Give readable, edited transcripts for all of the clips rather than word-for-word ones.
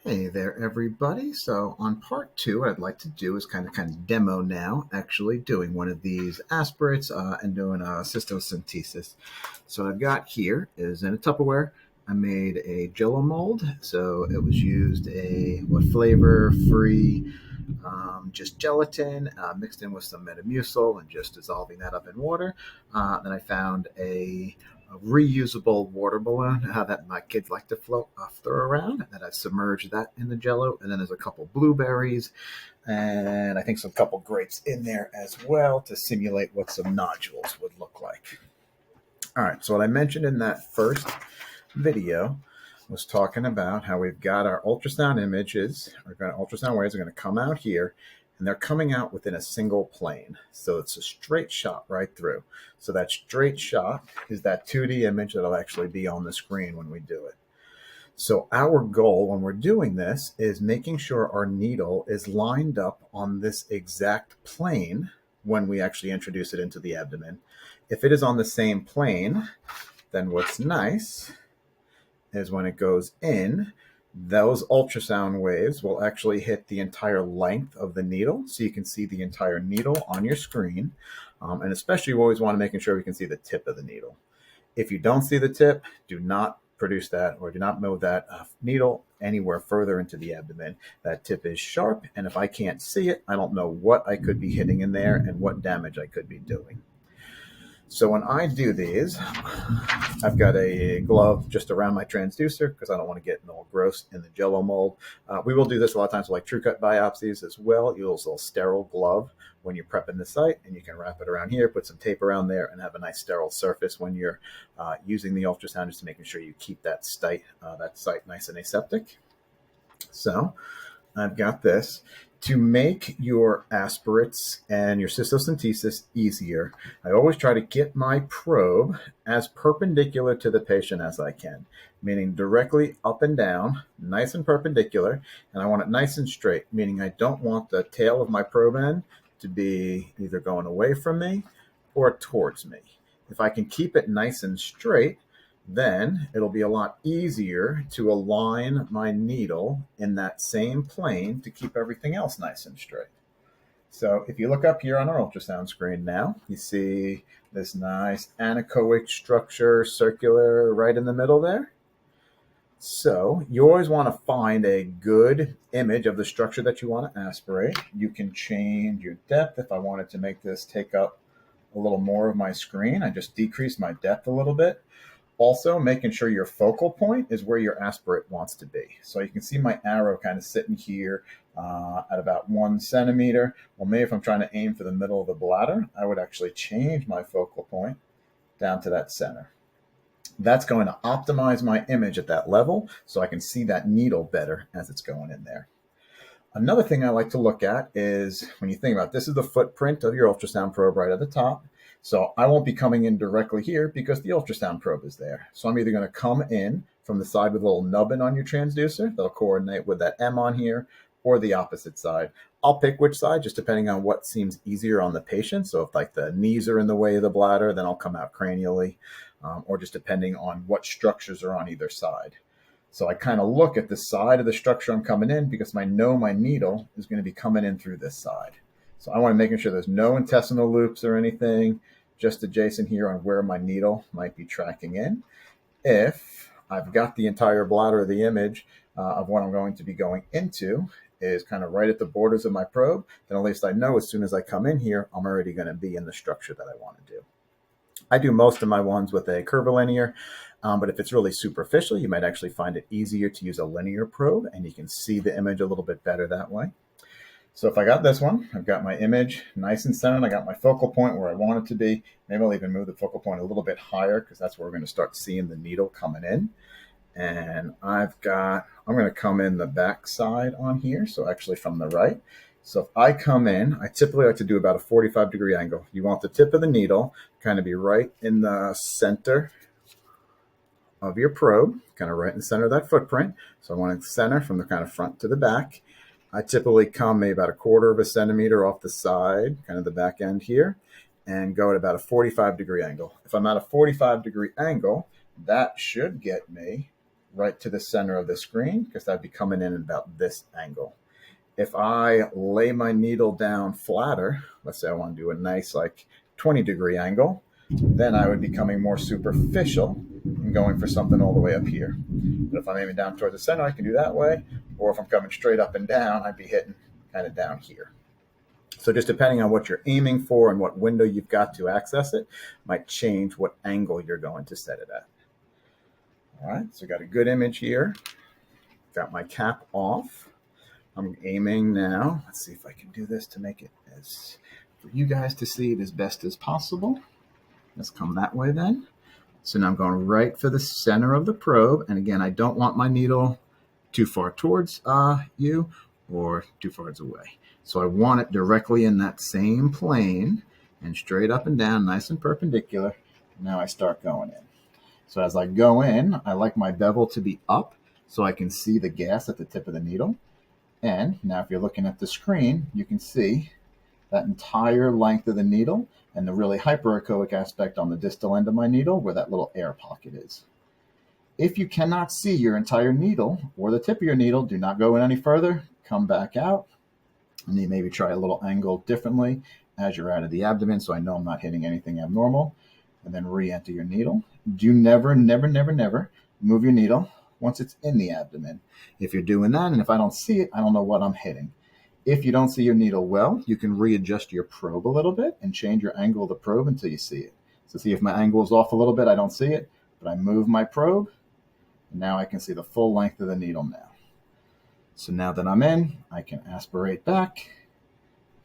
Hey there, everybody. So on part two, what I'd like to do is kind of demo now, actually doing one of these aspirates and doing a cystocentesis. So what I've got here is in a Tupperware. I made a Jello mold. So it was used a flavor-free, just gelatin mixed in with some Metamucil and just dissolving that up in water. Then I found a reusable water balloon that my kids like to throw around, and I've submerged that in the Jello. And then there's a couple blueberries and I think some couple grapes in there as well to simulate what some nodules would look like. All right, so what I mentioned in that first video was talking about how we've got our ultrasound images, our ultrasound waves are going to come out here, and they're coming out within a single plane. So it's a straight shot right through. So that straight shot is that 2D image that'll actually be on the screen when we do it. So our goal when we're doing this is making sure our needle is lined up on this exact plane when we actually introduce it into the abdomen. If it is on the same plane, then what's nice is when it goes in, those ultrasound waves will actually hit the entire length of the needle. So you can see the entire needle on your screen. And especially you always want to make sure we can see the tip of the needle. If you don't see the tip, do not produce that or do not move that needle anywhere further into the abdomen. That tip is sharp. And if I can't see it, I don't know what I could be hitting in there and what damage I could be doing. So when I do these, I've got a glove just around my transducer because I don't want to get all gross in the Jello mold. We will do this a lot of times with like true cut biopsies as well. You'll use a little sterile glove when you're prepping the site, and you can wrap it around here, put some tape around there, and have a nice sterile surface when you're using the ultrasound, just to making sure you keep that site nice and aseptic. So I've got this. To make your aspirates and your cystocentesis easier, I always try to get my probe as perpendicular to the patient as I can, meaning directly up and down, nice and perpendicular, and I want it nice and straight, meaning I don't want the tail of my probe end to be either going away from me or towards me. If I can keep it nice and straight, then it'll be a lot easier to align my needle in that same plane to keep everything else nice and straight. So if you look up here on our ultrasound screen now, you see this nice anechoic structure, circular, right in the middle there. So you always want to find a good image of the structure that you want to aspirate. You can change your depth. If I wanted to make this take up a little more of my screen, I just decrease my depth a little bit. Also, making sure your focal point is where your aspirate wants to be. So you can see my arrow kind of sitting here at about 1 centimeter. Well, maybe if I'm trying to aim for the middle of the bladder, I would actually change my focal point down to that center. That's going to optimize my image at that level so I can see that needle better as it's going in there. Another thing I like to look at is when you think about this is the footprint of your ultrasound probe right at the top. So I won't be coming in directly here because the ultrasound probe is there. So I'm either going to come in from the side with a little nubbin on your transducer that'll coordinate with that M on here, or the opposite side. I'll pick which side just depending on what seems easier on the patient. So if like the knees are in the way of the bladder, then I'll come out cranially, or just depending on what structures are on either side. So I kind of look at the side of the structure I'm coming in because I know my needle is going to be coming in through this side. So I want to make sure there's no intestinal loops or anything just adjacent here on where my needle might be tracking in. If I've got the entire bladder of the image of what I'm going to be going into is kind of right at the borders of my probe, then at least I know as soon as I come in here, I'm already going to be in the structure that I want to do. I do most of my ones with a curvilinear, but if it's really superficial, you might actually find it easier to use a linear probe, and you can see the image a little bit better that way. So if I got this one, I've got my image nice and centered. I got my focal point where I want it to be. Maybe I'll even move the focal point a little bit higher because that's where we're going to start seeing the needle coming in. And I'm going to come in the back side on here. So actually from the right. So if I come in, I typically like to do about a 45-degree angle. You want the tip of the needle kind of be right in the center of your probe, kind of right in the center of that footprint. So I want to center from the kind of front to the back. I typically come maybe about 1/4 of a centimeter off the side, kind of the back end here, and go at about a 45-degree angle. If I'm at a 45-degree angle, that should get me right to the center of the screen because that'd be coming in at about this angle. If I lay my needle down flatter, let's say I want to do a nice like 20-degree angle, then I would be coming more superficial and going for something all the way up here. But if I'm aiming down towards the center, I can do that way. Or if I'm coming straight up and down, I'd be hitting kind of down here. So just depending on what you're aiming for and what window you've got to access it, might change what angle you're going to set it at. All right, so got a good image here. Got my cap off. I'm aiming now. Let's see if I can do this to make it as for you guys to see it as best as possible. Let's come that way then. So now I'm going right for the center of the probe. And again, I don't want my needle too far towards you or too far away. So I want it directly in that same plane and straight up and down, nice and perpendicular. Now I start going in. So as I go in, I like my bevel to be up so I can see the gas at the tip of the needle. And now if you're looking at the screen, you can see that entire length of the needle and the really hyperechoic aspect on the distal end of my needle where that little air pocket is. If you cannot see your entire needle or the tip of your needle, do not go in any further. Come back out and you maybe try a little angle differently as you're out of the abdomen so I know I'm not hitting anything abnormal. And then re-enter your needle. Do never, never, never, never move your needle once it's in the abdomen. If you're doing that and if I don't see it, I don't know what I'm hitting. If you don't see your needle well, you can readjust your probe a little bit and change your angle of the probe until you see it. So see if my angle is off a little bit, I don't see it, but I move my probe, and now I can see the full length of the needle now. So now that I'm in, I can aspirate back,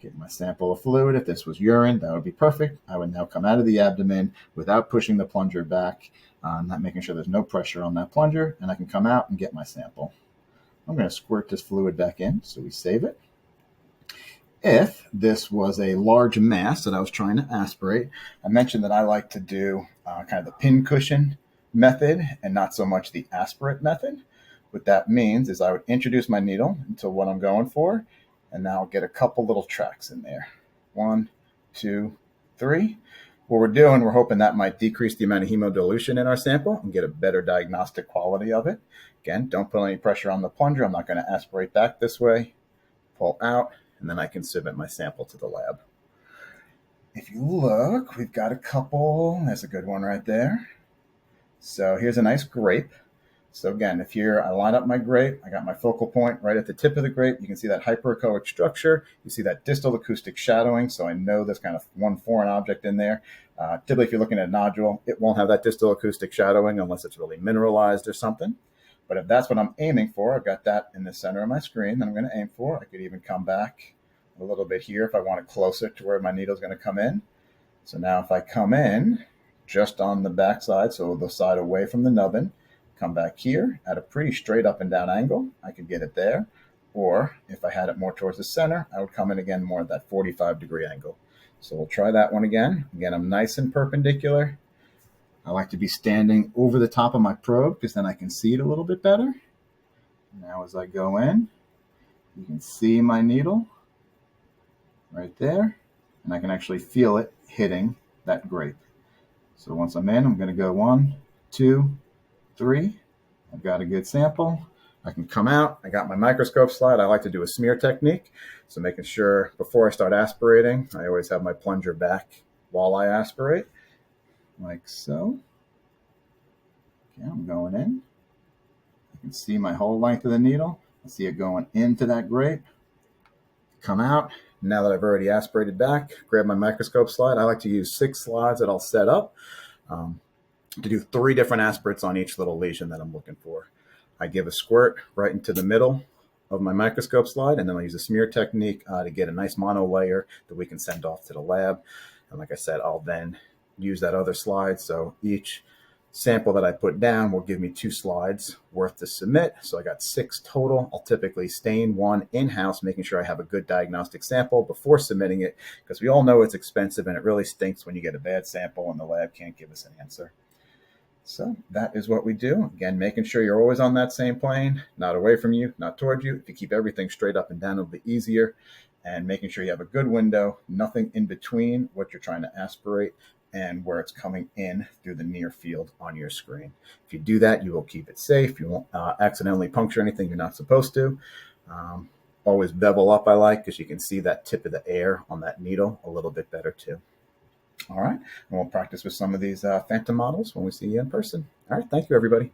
get my sample of fluid. If this was urine, that would be perfect. I would now come out of the abdomen without pushing the plunger back, not making sure there's no pressure on that plunger, and I can come out and get my sample. I'm going to squirt this fluid back in, so we save it. If this was a large mass that I was trying to aspirate, I mentioned that I like to do kind of the pin cushion method and not so much the aspirate method. What that means is I would introduce my needle into what I'm going for, and now I'll get a couple little tracks in there. 1, 2, 3. What we're doing, we're hoping that might decrease the amount of hemodilution in our sample and get a better diagnostic quality of it. Again, don't put any pressure on the plunger. I'm not going to aspirate back this way. Pull out. And then I can submit my sample to the lab. If you look, we've got a couple. There's a good one right there. So here's a nice grape. So again, if I line up my grape, I got my focal point right at the tip of the grape. You can see that hyperechoic structure. You see that distal acoustic shadowing. So I know there's kind of one foreign object in there. Typically, if you're looking at a nodule, it won't have that distal acoustic shadowing unless it's really mineralized or something. But if that's what I'm aiming for, I've got that in the center of my screen that I'm going to aim for. I could even come back a little bit here if I want it closer to where my needle is going to come in. So now if I come in just on the back side, so the side away from the nubbin, come back here at a pretty straight up and down angle, I could get it there. Or if I had it more towards the center, I would come in again more at that 45-degree angle. So we'll try that one again. Again, I'm nice and perpendicular. I like to be standing over the top of my probe because then I can see it a little bit better. Now as I go in, you can see my needle right there, and I can actually feel it hitting that grape. So once I'm in, I'm going to go 1, 2, 3. I've got a good sample. I can come out. I got my microscope slide. I like to do a smear technique. So making sure before I start aspirating, I always have my plunger back while I aspirate. Like so. Okay, I'm going in. I can see my whole length of the needle. I see it going into that grape. Come out. Now that I've already aspirated back, grab my microscope slide. I like to use 6 slides that I'll set up to do 3 different aspirates on each little lesion that I'm looking for. I give a squirt right into the middle of my microscope slide, and then I'll use a smear technique to get a nice mono layer that we can send off to the lab. And like I said, I'll then use that other slide. So each sample that I put down will give me 2 slides worth to submit. So I got 6 total. I'll typically stain 1 in-house, making sure I have a good diagnostic sample before submitting it, because we all know it's expensive and it really stinks when you get a bad sample and the lab can't give us an answer. So that is what we do. Again, making sure you're always on that same plane, not away from you, not toward you. If you keep everything straight up and down, it'll be easier. And making sure you have a good window, nothing in between what you're trying to aspirate and where it's coming in through the near field on your screen. If you do that, you will keep it safe. You won't accidentally puncture anything you're not supposed to. Always bevel up, I like, because you can see that tip of the air on that needle a little bit better too. All right, and we'll practice with some of these phantom models when we see you in person. All right, thank you, everybody.